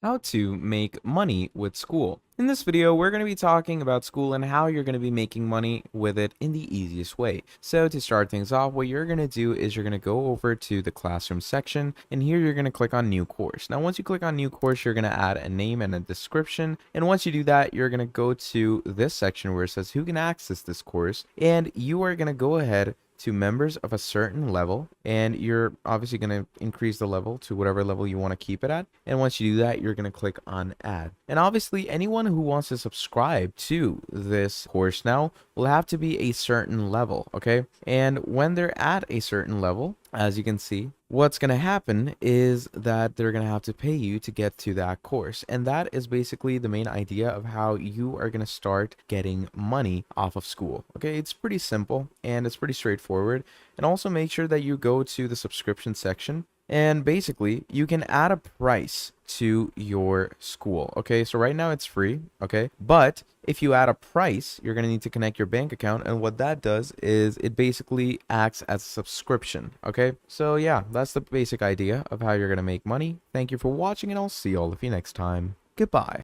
How to make money with Skool. In this video, we're going to be talking about Skool and how you're going to be making money with it in the easiest way. So to start things off, what you're going to do is you're going to go over to the classroom section, and here you're going to click on new course. Now, once you click on new course, you're going to add a name and a description. And once you do that, you're going to go to this section where it says who can access this course, and you are going to go ahead to members of a certain level, and you're obviously going to increase the level to whatever level you want to keep it at. And once you do that, you're going to click on add. And obviously anyone who wants to subscribe to this course now will have to be a certain level, okay? And when they're at a certain level, as you can see, what's going to happen is that they're going to have to pay you to get to that course. And that is basically the main idea of how you are going to start getting money off of Skool. Okay, it's pretty simple and it's pretty straightforward. And also make sure that you go to the subscription section, and basically you can add a price to your Skool. Okay, so right now it's free, okay? But if you add a price, you're going to need to connect your bank account, and what that does is it basically acts as a subscription, okay? So yeah, that's the basic idea of how you're going to make money. Thank you for watching, and I'll see all of you next time. Goodbye.